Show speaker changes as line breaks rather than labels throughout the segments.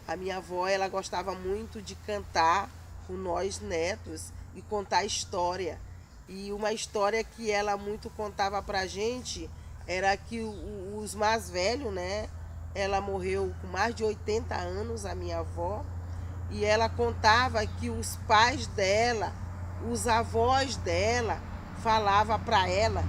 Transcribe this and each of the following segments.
A minha avó, ela gostava muito de cantar com nós netos e contar história. E uma história que ela muito contava pra gente era que os mais velhos, né? Ela morreu com mais de 80 anos, a minha avó, e ela contava que os pais dela, os avós dela, falavam para ela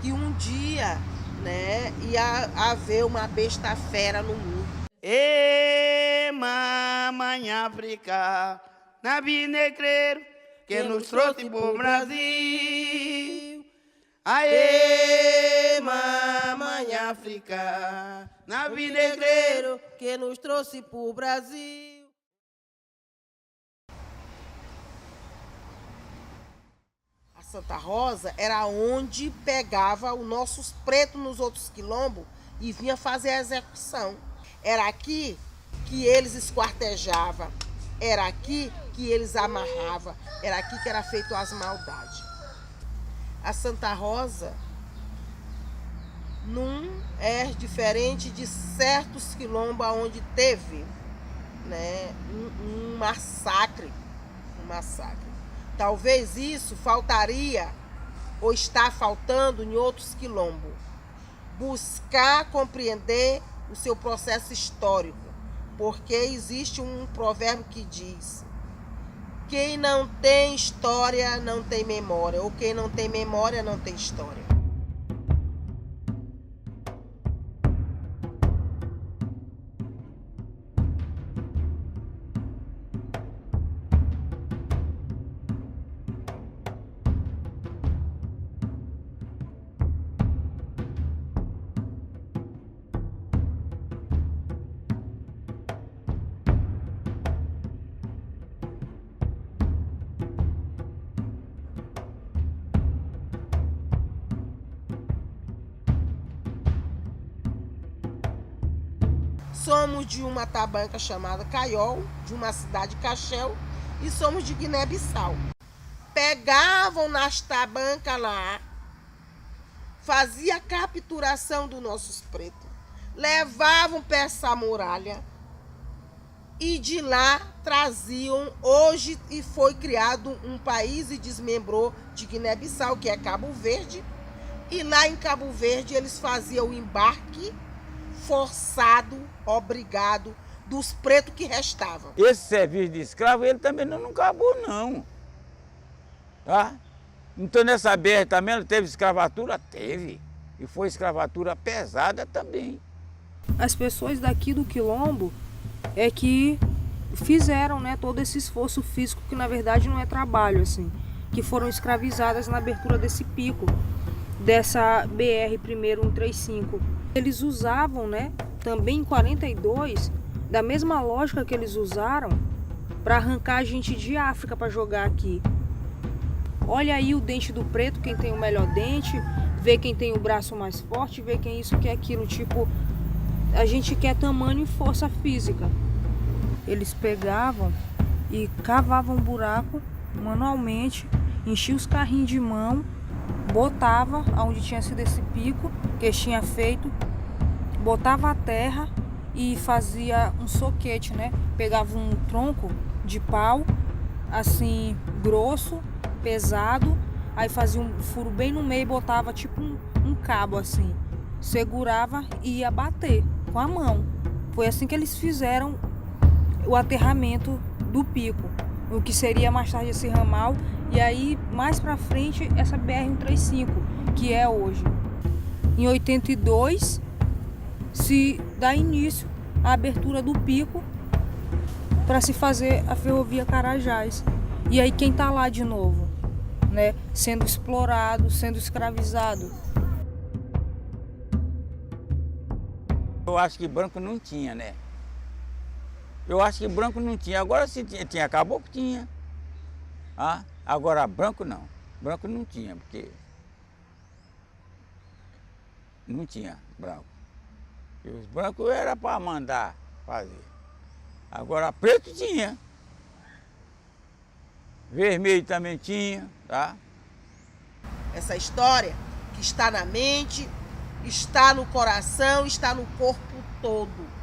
que um dia, né, ia haver uma besta fera no mundo.
Ê, mamãe África, navio negreiro que nos trouxe pro Brasil. Aê, mamãe África, navio negreiro
que nos trouxe pro Brasil. A Santa Rosa era onde pegava os nossos pretos nos outros quilombos e vinha fazer a execução. Era aqui que eles esquartejavam, era aqui que eles amarravam, era aqui que era feito as maldades. A Santa Rosa não é diferente de certos quilombos onde teve, né, um massacre. Talvez isso faltaria ou está faltando em outros quilombos. Buscar compreender o seu processo histórico, porque existe um provérbio que diz: quem não tem história não tem memória, ou quem não tem memória não tem história. Somos de uma tabanca chamada Caiol, de uma cidade Cachel, e somos de Guiné-Bissau. Pegavam nas tabancas lá, fazia a capturação dos nossos pretos, levavam para essa muralha e de lá traziam. Hoje e foi criado um país e desmembrou de Guiné-Bissau, que é Cabo Verde, e lá em Cabo Verde eles faziam o embarque forçado, obrigado, dos pretos que restavam.
Esse serviço de escravo, ele também não acabou, não. Tá? Então, nessa BR também, ela teve escravatura? Teve. E foi escravatura pesada também.
As pessoas daqui do Quilombo é que fizeram, né, todo esse esforço físico, que na verdade não é trabalho, assim, que foram escravizadas na abertura desse pico, dessa BR 135. Eles usavam, né, também em 42, da mesma lógica que eles usaram para arrancar a gente de África para jogar aqui. Olha aí o dente do preto, quem tem o melhor dente, vê quem tem o braço mais forte, vê quem isso, que aquilo, tipo, a gente quer tamanho e força física. Eles pegavam e cavavam um buraco manualmente, enchiam os carrinhos de mão, botava onde tinha sido esse pico que eles tinham feito, botava a terra e fazia um soquete, né? Pegava um tronco de pau, assim, grosso, pesado, aí fazia um furo bem no meio e botava tipo um cabo assim, segurava e ia bater com a mão. Foi assim que eles fizeram o aterramento do pico, o que seria mais tarde esse ramal, e aí mais pra frente essa BR-135, que é hoje. Em 82 se dá início à abertura do pico para se fazer a ferrovia Carajás. E aí quem tá lá de novo, né, sendo explorado, sendo escravizado.
Eu acho que branco não tinha, né? Eu acho que branco não tinha. Agora se tinha caboclo, tinha. Ah, agora branco não. Branco não tinha, porque não tinha branco. E os brancos era para mandar fazer. Agora preto tinha. Vermelho também tinha, tá?
Essa história que está na mente, está no coração, está no corpo todo.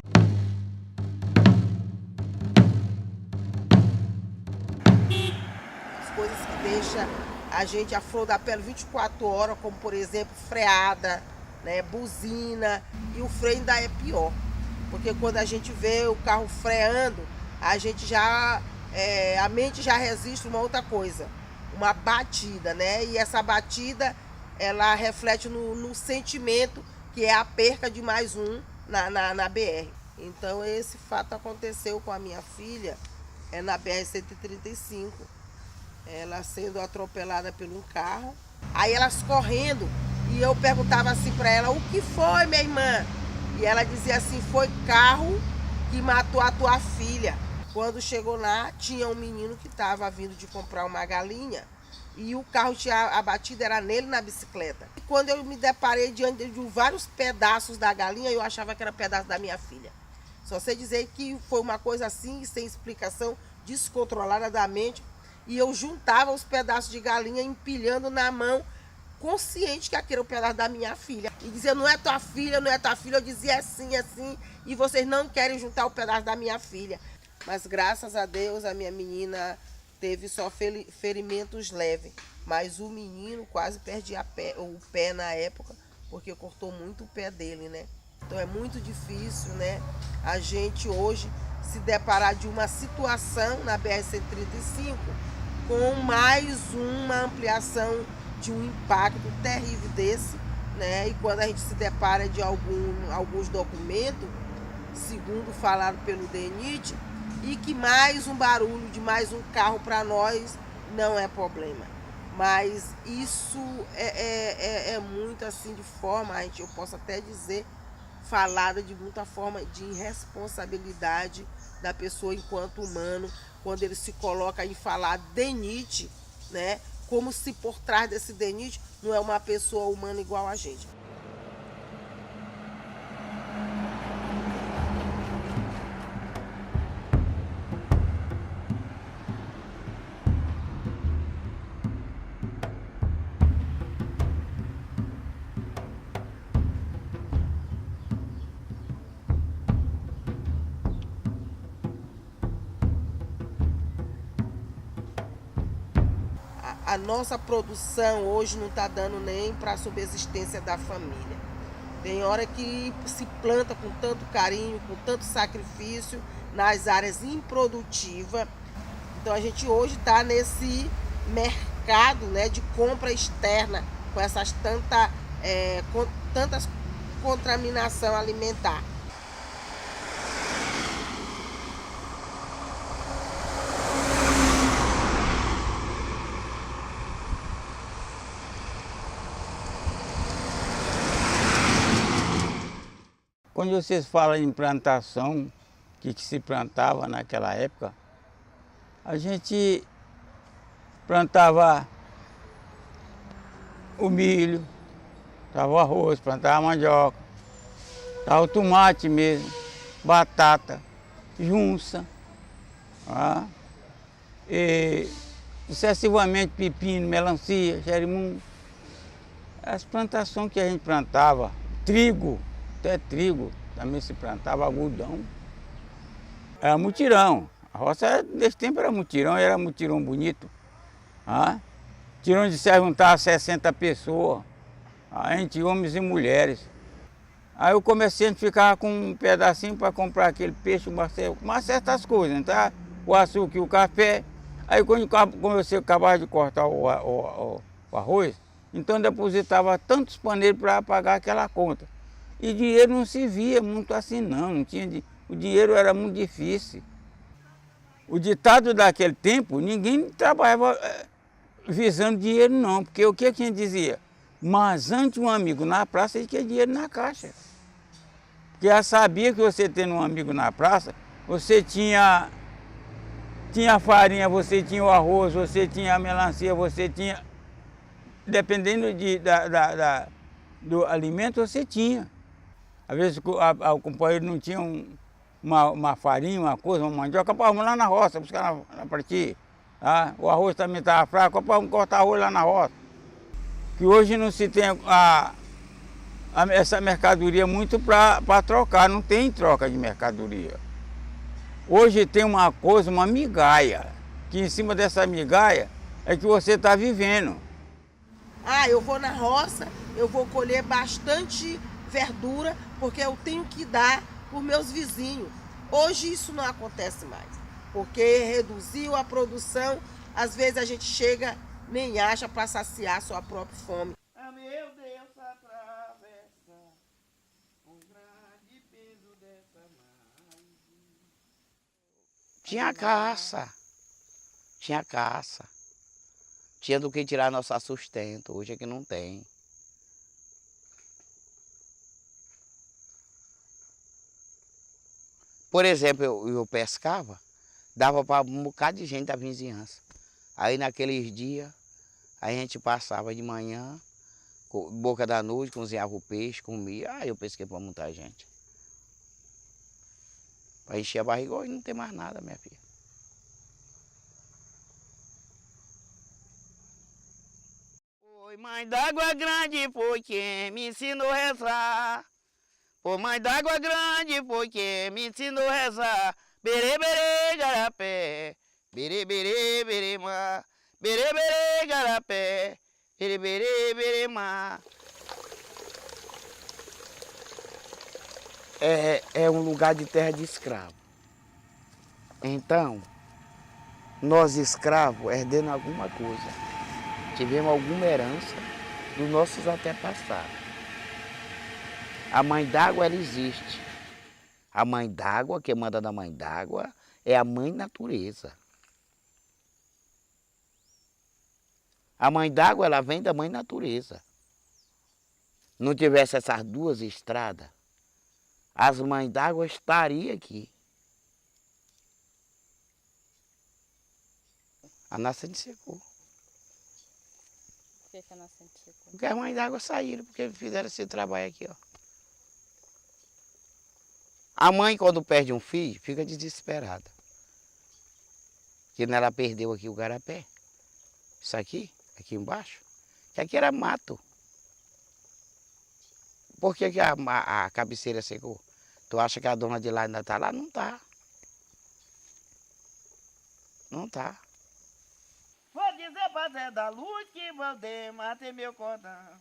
coisas que deixam a gente a flor da pele 24 horas, como por exemplo freada, né, buzina, e o freio ainda é pior, porque quando a gente vê o carro freando, a gente já, a mente já resiste uma outra coisa, uma batida, né, e essa batida, ela reflete no sentimento, que é a perca de mais um na BR. Então esse fato aconteceu com a minha filha, na BR-135, ela sendo atropelada por um carro, aí elas correndo, e eu perguntava assim para ela, o que foi, minha irmã? E ela dizia assim, foi carro que matou a tua filha. Quando chegou lá, tinha um menino que estava vindo de comprar uma galinha, e o carro tinha abatido, era nele na bicicleta. E quando eu me deparei diante de vários pedaços da galinha, eu achava que era pedaço da minha filha. Só sei dizer que foi uma coisa assim, sem explicação, descontrolada da mente, e eu juntava os pedaços de galinha empilhando na mão, consciente que aquele era o pedaço da minha filha. E dizia, não é tua filha, não é tua filha. Eu dizia assim, assim, e vocês não querem juntar o pedaço da minha filha. Mas graças a Deus a minha menina teve só ferimentos leves. Mas o menino quase perdia o pé na época, porque cortou muito o pé dele, né? Então é muito difícil, né, a gente hoje se deparar de uma situação na BR-135 com mais uma ampliação de um impacto terrível desse, né? E quando a gente se depara de alguns documentos, segundo falado pelo DENIT, e que mais um barulho de mais um carro para nós não é problema. Mas isso é muito assim de forma, eu posso até dizer, falada de muita forma de irresponsabilidade da pessoa enquanto humano, quando ele se coloca em falar DENIT, né? Como se por trás desse DENIT não é uma pessoa humana igual a gente. A nossa produção hoje não está dando nem para a subsistência da família. Tem hora que se planta com tanto carinho, com tanto sacrifício nas áreas improdutivas. Então a gente hoje está nesse mercado, né, de compra externa, com essas tantas contaminação alimentar.
Quando vocês falam em plantação, que se plantava naquela época, a gente plantava o milho, plantava o arroz, plantava a mandioca, plantava o tomate mesmo, batata, junça, tá? E sucessivamente pepino, melancia, jerimum. As plantações que a gente plantava, trigo, até trigo, também se plantava algodão. Era mutirão. A roça desse tempo era mutirão bonito. Mutirão de se juntar 60 pessoas, entre homens e mulheres. Aí o comerciante ficava com um pedacinho para comprar aquele peixe, umas certas coisas, tá? O açúcar e o café. Aí quando você acabava de cortar o arroz, então depositava tantos paneiros para pagar aquela conta. E dinheiro não se via muito assim não tinha, o dinheiro era muito difícil. O ditado daquele tempo, ninguém trabalhava visando dinheiro não, porque o que a gente dizia? Mas antes um amigo na praça, ele quer dinheiro na caixa. Porque já sabia que você tendo um amigo na praça, você tinha farinha, você tinha o arroz, você tinha a melancia, você tinha... Dependendo do alimento, você tinha. Às vezes o companheiro não tinha uma farinha, uma coisa, uma mandioca, vamos lá na roça, buscar na partir. Tá? O arroz também estava fraco, vamos cortar arroz lá na roça. Que hoje não se tem essa mercadoria muito para trocar, não tem troca de mercadoria. Hoje tem uma coisa, uma migalha, que em cima dessa migalha é que você está vivendo.
Ah, eu vou na roça, eu vou colher bastante verdura, porque eu tenho que dar para os meus vizinhos. Hoje isso não acontece mais, porque reduziu a produção, às vezes a gente chega, nem acha para saciar sua própria fome.
Ah, meu Deus, atravessa um grande peso dessa margem. Tinha caça. Tinha caça. Tinha do que tirar nosso sustento. Hoje é que não tem. Por exemplo, eu pescava, dava para um bocado de gente da vizinhança. Aí naqueles dias, a gente passava de manhã, boca da noite, cozinhava o peixe, comia. Aí eu pesquei para muita gente. Para encher a barriga, hoje não tem mais nada, minha filha. Foi mãe d'água grande, foi quem me ensinou a rezar. Foi mãe d'água grande, foi quem me ensinou a rezar. Berê, berê, garapé, berê, berê, berê, má. Berê, berê, garapé, berê, berê, berê, má. É um lugar de terra de escravo. Então, nós escravos herdemos alguma coisa. Tivemos alguma herança dos nossos antepassados. A mãe d'água, ela existe. A mãe d'água, quem manda da mãe d'água, é a mãe natureza. A mãe d'água, ela vem da mãe natureza. Não tivesse essas duas estradas, as mães d'água estariam aqui. A nascente secou.
Por que a nascente secou?
Porque as mães d'água saíram, porque fizeram esse trabalho aqui, ó. A mãe, quando perde um filho, fica desesperada. Porque ela perdeu aqui o garapé. Isso aqui embaixo, que aqui era mato. Por que a cabeceira secou? Tu acha que a dona de lá ainda está lá? Não está. Não está. Vou dizer pra Zé da Luz que Valdemar tem meu cordão.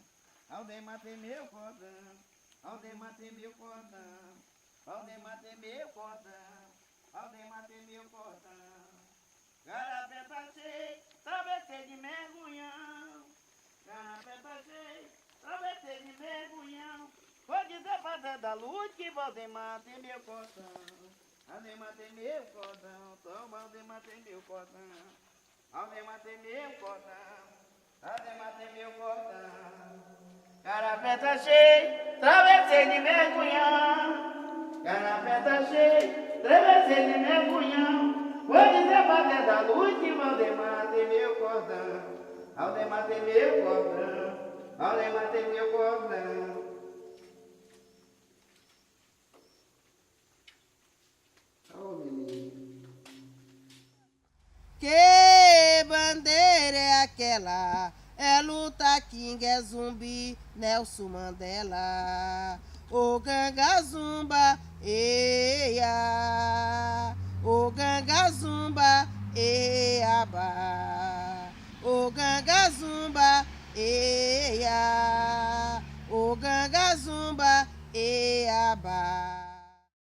Valdemar tem meu cordão. Valdemar tem meu cordão. Valdemar tem meu cordão. Valdemar tem meu cordão. Garapé tá cheio, travessei de mergulhão. Garapé tá cheio, travessei de mergulhão. Vou dizer pra Zé da Luz que Valdemar tem meu cordão. Valdemar tem meu cordão. Tom Valdemar tem meu cordão. Valdemar tem meu cordão. Valdemar tem meu cordão. Garapé tá cheio, travessei de mergulhão. Garapé tá cheio, travessei de mergulhão. Vou dizer pra Zé da Luz que Valdemar tem meu cordão. Valdemar tem meu cordão. Valdemar tem meu cordão. Oh, menino.
Que bandeira é aquela? É luta, King, é Zumbi, Nelson Mandela. O Ganga Zumba, eia. O Ganga Zumba, eiaba. O Ganga Zumba, eia. O Ganga Zumba, eiaba.